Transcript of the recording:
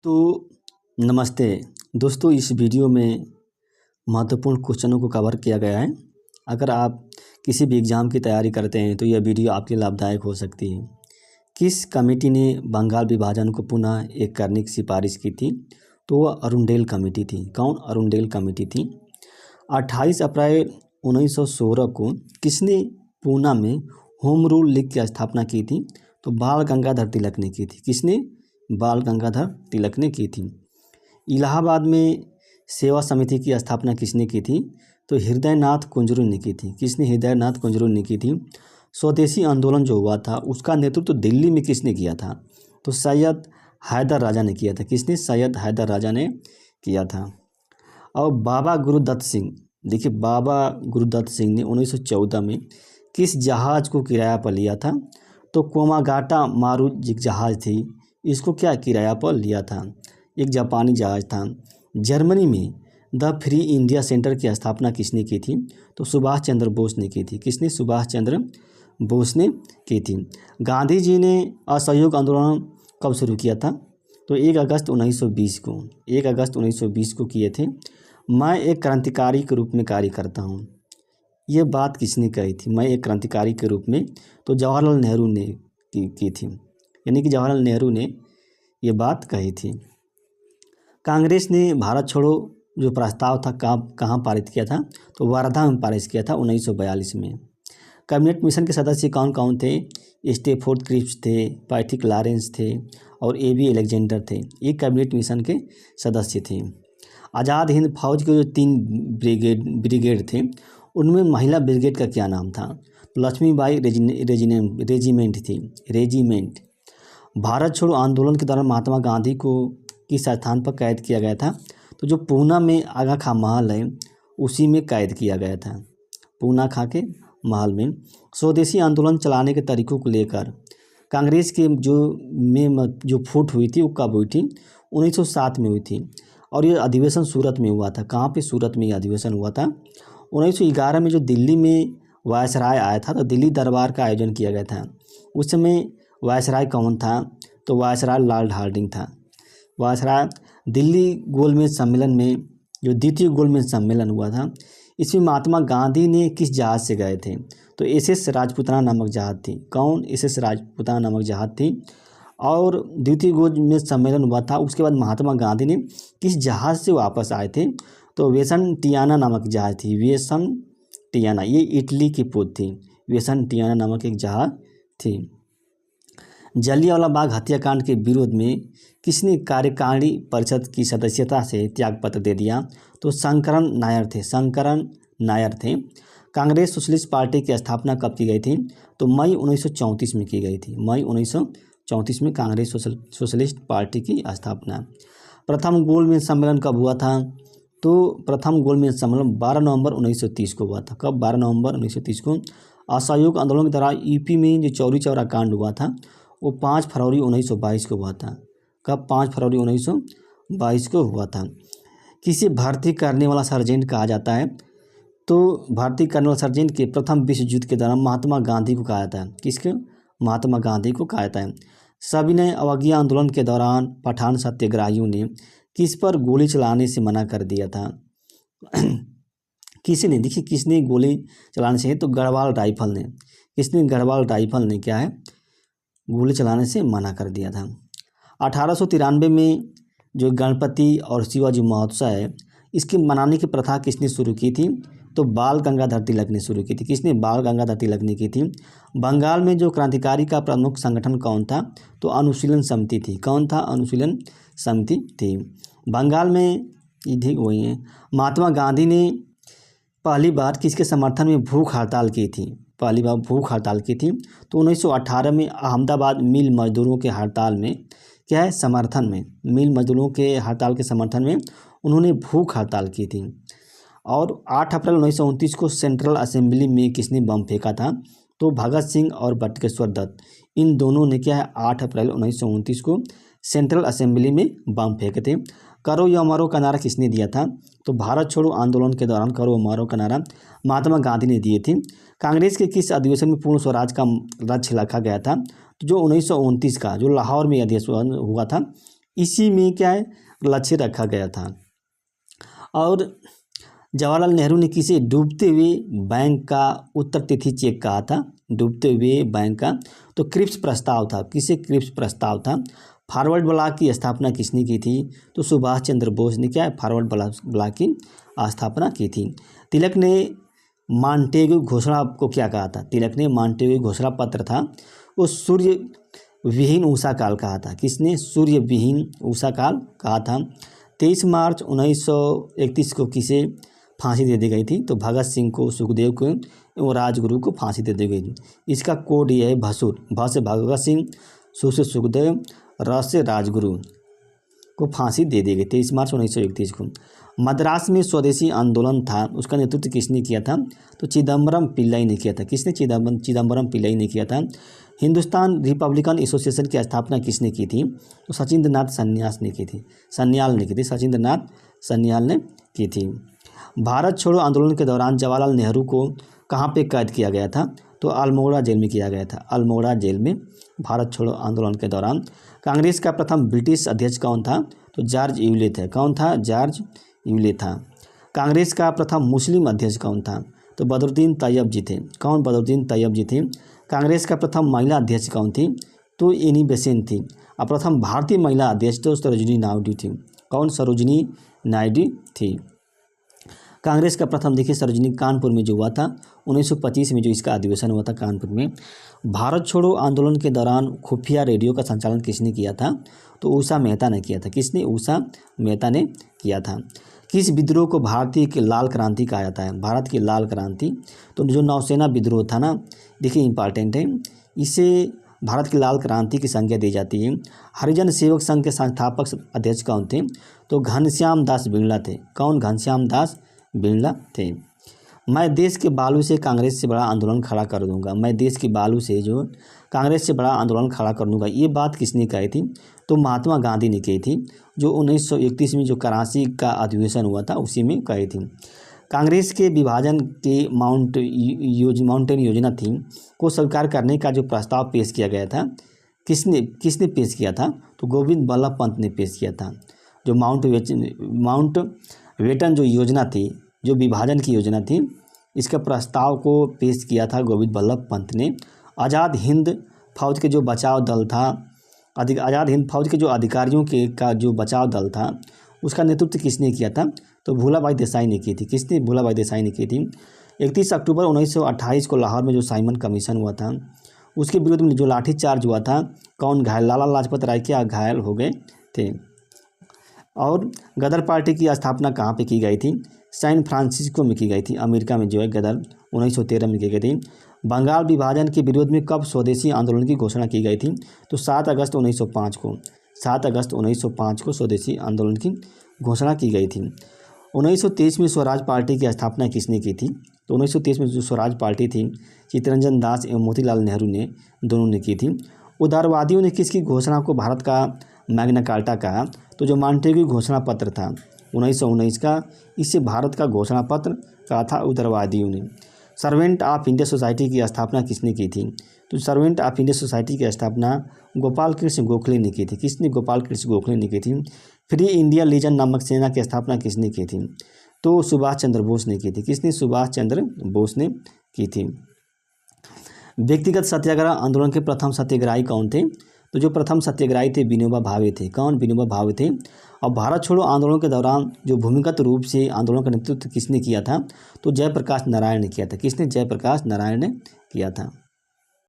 तो नमस्ते दोस्तों, इस वीडियो में महत्वपूर्ण क्वेश्चनों को कवर किया गया है। अगर आप किसी भी एग्ज़ाम की तैयारी करते हैं तो यह वीडियो आपके लिए लाभदायक हो सकती है। किस कमेटी ने बंगाल विभाजन को पुनः एक करने की सिफारिश की थी? तो वह अरुणडेल कमेटी थी। कौन? अरुणडेल कमेटी थी। 28 अप्रैल 1916 को किसने पूना में होम रूल लीग की स्थापना की थी? तो बाल गंगाधर तिलक ने की थी। किसने? बाल गंगाधर तिलक ने की थी। इलाहाबाद में सेवा समिति की स्थापना किसने की थी? तो हृदयनाथ कुंजरू ने की थी। किसने? हृदयनाथ कुंजरू ने की थी। स्वदेशी आंदोलन जो हुआ था उसका नेतृत्व दिल्ली में किसने किया था? तो सैयद हैदर राजा ने किया था। किसने? सैयद हैदर राजा ने किया था। और बाबा गुरुदत्त सिंह, देखिए बाबा गुरुदत्त सिंह ने 1914 में किस जहाज़ को किराया पर लिया था? तो कोमागाटा मारू जहाज़ थी, इसको क्या किराया पर लिया था? एक जापानी जहाज़ था। जर्मनी में द फ्री इंडिया सेंटर की स्थापना किसने की थी? तो सुभाष चंद्र बोस ने की थी। किसने? सुभाष चंद्र बोस ने की थी। गांधी जी ने असहयोग आंदोलन कब शुरू किया था? तो 1 अगस्त 1920 को। 1 अगस्त 1920 को किए थे। मैं एक क्रांतिकारी के रूप में कार्य करता हूँ, ये बात किसने कही थी? मैं एक क्रांतिकारी के रूप में, तो जवाहरलाल नेहरू ने की थी। यानी कि जवाहरलाल नेहरू ने ये बात कही थी। कांग्रेस ने भारत छोड़ो जो प्रस्ताव था कहाँ पारित किया था? तो वर्धा में पारित किया था 1942 में। कैबिनेट मिशन के सदस्य कौन कौन थे? स्टेफोर्ड क्रिप्स थे, पैट्रिक लॉरेंस थे और एबी अलेक्जेंडर थे। ये कैबिनेट मिशन के सदस्य थे। आज़ाद हिंद फौज के जो 3 ब्रिगेड थे उनमें महिला ब्रिगेड का क्या नाम था? लक्ष्मीबाई रेजिमेंट थी। रेजिमेंट। भारत छोड़ो आंदोलन के दौरान महात्मा गांधी को किस स्थान पर कैद किया गया था? तो जो पूना में आगा खां महल है उसी में कैद किया गया था। पूना खां के महल में। स्वदेशी आंदोलन चलाने के तरीकों को लेकर कांग्रेस के जो फूट हुई थी वो कब हुई थी? 1907 में हुई थी। और ये अधिवेशन सूरत में हुआ था। कहाँ पे? सूरत में ये अधिवेशन हुआ था। 1911 में जो दिल्ली में वायसराय आया था तो दिल्ली दरबार का आयोजन किया गया था। उस समय वायसराय कौन था? तो वायसराय लॉर्ड हार्डिंग था। वायसराय दिल्ली गोलमेज सम्मेलन में, जो द्वितीय गोलमेज सम्मेलन हुआ था, इसमें महात्मा गांधी ने किस जहाज़ से गए थे? तो एसएस राजपूताना नामक जहाज़ थी। कौन? एसएस राजपूताना नामक जहाज़ थी। और द्वितीय गोलमेज सम्मेलन हुआ था, उसके बाद महात्मा गांधी ने किस जहाज़ से वापस आए थे? तो वेसन टियाना नामक जहाज़ थी। वेसन टियाना, ये इटली की पोत थी। वेसन टियाना नामक एक जहाज़ थी। जलियांवाला बाग हत्याकांड के विरोध में किसने कार्यकारिणी परिषद की सदस्यता से त्यागपत्र दे दिया? तो शंकरन नायर थे। शंकरन नायर थे। कांग्रेस सोशलिस्ट पार्टी की स्थापना कब की गई थी? तो मई 1934 में की गई थी। मई 1934 में कांग्रेस सोशलिस्ट पार्टी की स्थापना। प्रथम गोलमेज सम्मेलन कब हुआ था? तो प्रथम गोलमेज सम्मेलन 12 नवंबर 1930 को हुआ था। कब? 12 नवंबर 1930 को। असहयोग आंदोलन के दौरान यूपी में जो चौरी चौरा कांड हुआ था वो 5 फरवरी 1922 को हुआ था। कब? 5 फरवरी 1922 को हुआ था। किसे भर्ती करने वाला सर्जेंट कहा जाता है? तो भर्ती करने वाला सर्जेंट के प्रथम विश्व युद्ध के दौरान महात्मा गांधी को कहा जाता है। किसके? महात्मा गांधी को कहा जाता है। सविनय अवज्ञा आंदोलन के दौरान पठान सत्याग्रहियों ने किस पर गोली चलाने से मना कर दिया था? किसने? देखिए किसने गोली चलाने से? तो गढ़वाल राइफल ने। किसने? गढ़वाल राइफल ने क्या है? गोली चलाने से मना कर दिया था। 1893 में जो गणपति और शिवाजी महोत्सव है इसके मनाने की प्रथा किसने शुरू की थी? तो बाल गंगाधर तिलक ने शुरू की थी। किसने? बाल गंगाधर तिलक ने की थी। बंगाल में जो क्रांतिकारी का प्रमुख संगठन कौन था? तो अनुशीलन समिति थी। कौन था? अनुशीलन समिति थी। बंगाल में ठीक वही है। महात्मा गांधी ने पहली बार किसके समर्थन में भूख हड़ताल की थी? पहली बार भूख हड़ताल की थी तो 1918 में अहमदाबाद मिल मजदूरों के हड़ताल में क्या है? समर्थन में, मिल मजदूरों के हड़ताल के समर्थन में उन्होंने भूख हड़ताल की थी। और 8 अप्रैल 1929 को सेंट्रल असेंबली में किसने बम फेंका था? तो भगत सिंह और बटुकेश्वर दत्त, इन दोनों ने क्या है 8 अप्रैल 1929 को सेंट्रल असेंबली में बम फेंके थे। करो या मरो का नारा किसने दिया था? तो भारत छोड़ो आंदोलन के दौरान करो या मरो का नारा महात्मा गांधी ने दिए थे। कांग्रेस के किस अधिवेशन में पूर्ण स्वराज का लक्ष्य रखा गया था? तो जो 1929 का जो लाहौर में अधिवेशन हुआ था इसी में क्या है लक्ष्य रखा गया था। और जवाहरलाल नेहरू ने किसे डूबते हुए बैंक का उत्तर तिथि चेक कहा था, डूबते हुए बैंक का, तो क्रिप्स प्रस्ताव था। किसे क्रिप्स प्रस्ताव था। फॉरवर्ड ब्लॉक की स्थापना किसने की थी, तो सुभाष चंद्र बोस ने क्या है फॉरवर्ड ब्लॉक की स्थापना की थी। तिलक ने मॉन्टेग्यू घोषणा को क्या कहा था, तिलक ने मॉन्टेग्यू घोषणा पत्र था वो सूर्य विहीन उषा काल कहा था। किसने, सूर्य विहीन उषा काल कहा था। 23 मार्च 1931 को किसे फांसी दे दी गई थी, तो भगत सिंह को, सुखदेव को एवं राजगुरु को फांसी दे दी गई थी। इसका कोड ये है भसूर। भ से भगत सिंह, सु से सुखदेव, र से राजगुरु को फांसी दे दी गई 23 मार्च 1931 को। मद्रास में स्वदेशी आंदोलन था, उसका नेतृत्व किसने किया था, तो चिदम्बरम पिल्लाई ने किया था। किसने, चिदम्बरम पिल्लाई ने किया था। हिंदुस्तान रिपब्लिकन एसोसिएशन की स्थापना किसने की थी, तो सचिंद्रनाथ सन्याल ने की थी, सचिंद्रनाथ सन्याल ने की थी। भारत छोड़ो आंदोलन के दौरान जवाहरलाल नेहरू को कहाँ पे कैद किया गया था, तो अल्मोड़ा जेल में किया गया था, अल्मोड़ा जेल में भारत छोड़ो आंदोलन के दौरान। कांग्रेस का प्रथम ब्रिटिश अध्यक्ष कौन था, तो जॉर्ज यूले थे। कौन था, जॉर्ज यूले था। कांग्रेस का प्रथम मुस्लिम अध्यक्ष कौन था, तो बदरुद्दीन तैयब जी थे। कौन, बदरुद्दीन तैयब जी थे। कांग्रेस का प्रथम महिला अध्यक्ष कौन थी, तो एनी बेसेंट थी। और प्रथम भारतीय महिला अध्यक्ष तो सरोजिनी नायडू थी। कौन, सरोजिनी नायडू थी। कांग्रेस का प्रथम देखिए सरोजिनी कानपुर में जो हुआ था 1925 में, जो इसका अधिवेशन हुआ था कानपुर में। भारत छोड़ो आंदोलन के दौरान खुफिया रेडियो का संचालन किसने किया था, तो उषा मेहता ने किया था। किसने, उषा मेहता ने किया था। किस विद्रोह को भारतीय की लाल क्रांति कहा जाता है, भारत की लाल क्रांति, तो जो नौसेना विद्रोह था ना, देखिए इंपॉर्टेंट है, इसे भारत की लाल क्रांति की संज्ञा दी जाती है। हरिजन सेवक संघ के संस्थापक अध्यक्ष कौन थे, तो घनश्याम दास बिरला थे। कौन, घनश्याम दास बिरला थे। मैं देश के बालू से कांग्रेस से बड़ा आंदोलन खड़ा कर दूंगा, मैं देश के बालू से जो कांग्रेस से बड़ा आंदोलन खड़ा कर दूंगा, ये बात किसने कही थी, तो महात्मा गांधी ने कही थी, जो 1931 में जो कराची का अधिवेशन हुआ था उसी में कही थी। कांग्रेस के विभाजन के माउंटेन योजना थी को स्वीकार करने का जो प्रस्ताव पेश किया गया था, किसने पेश किया था, तो गोविंद बल्लभ पंत ने पेश किया था। जो माउंट वेटन जो योजना थी, जो विभाजन की योजना थी, इसके प्रस्ताव को पेश किया था गोविंद बल्लभ पंत ने। आज़ाद हिंद फौज के जो बचाव दल था, आज़ाद हिंद फौज के जो अधिकारियों का जो बचाव दल था, उसका नेतृत्व किसने किया था, तो भूलाभाई देसाई ने की थी। किसने, भूलाभाई देसाई ने की थी। 31 अक्टूबर 1928 को लाहौर में जो साइमन कमीशन हुआ था, उसके विरुद्ध में जो लाठीचार्ज हुआ था, कौन घायल, लाला लाजपत राय क्या घायल हो गए थे। और गदर पार्टी की स्थापना कहाँ पे की गई थी, सैन फ्रांसिस्को में की गई थी, अमेरिका में जो है गदर 1913 में की गई थी। बंगाल विभाजन के विरोध में कब स्वदेशी आंदोलन की घोषणा की गई थी, तो 7 अगस्त 1905 को, 7 अगस्त 1905 को स्वदेशी आंदोलन की घोषणा की गई थी। 1923 में स्वराज पार्टी की स्थापना किसने की थी, तो 1923 में जो स्वराज पार्टी थी चित्तरंजन दास एवं मोतीलाल नेहरू ने दोनों ने की थी। उदारवादियों ने किसकी घोषणा को भारत का मैग्ना कार्टा कहा, तो जो मॉन्टेग्यू घोषणा पत्र था 1919 का, इससे भारत का घोषणा पत्र कहा था उदारवादियों ने। सर्वेंट ऑफ इंडिया सोसाइटी की स्थापना किसने की थी, तो सर्वेंट ऑफ इंडिया सोसाइटी की स्थापना गोपाल कृष्ण गोखले ने की थी। किसने, गोपाल कृष्ण गोखले ने की थी। फ्री इंडिया लीजन नामक सेना की स्थापना किसने की थी, तो सुभाष चंद्र बोस ने की थी। किसने, सुभाष चंद्र बोस ने की थी। व्यक्तिगत सत्याग्रह आंदोलन के प्रथम सत्याग्रही कौन थे, तो जो प्रथम सत्याग्रही थे विनोबा भावे थे। कौन, विनोबा भावे थे। और भारत छोड़ो आंदोलन के दौरान जो भूमिगत रूप से आंदोलन का नेतृत्व किसने किया था, तो जयप्रकाश नारायण ने किया था। किसने, जयप्रकाश नारायण ने किया था।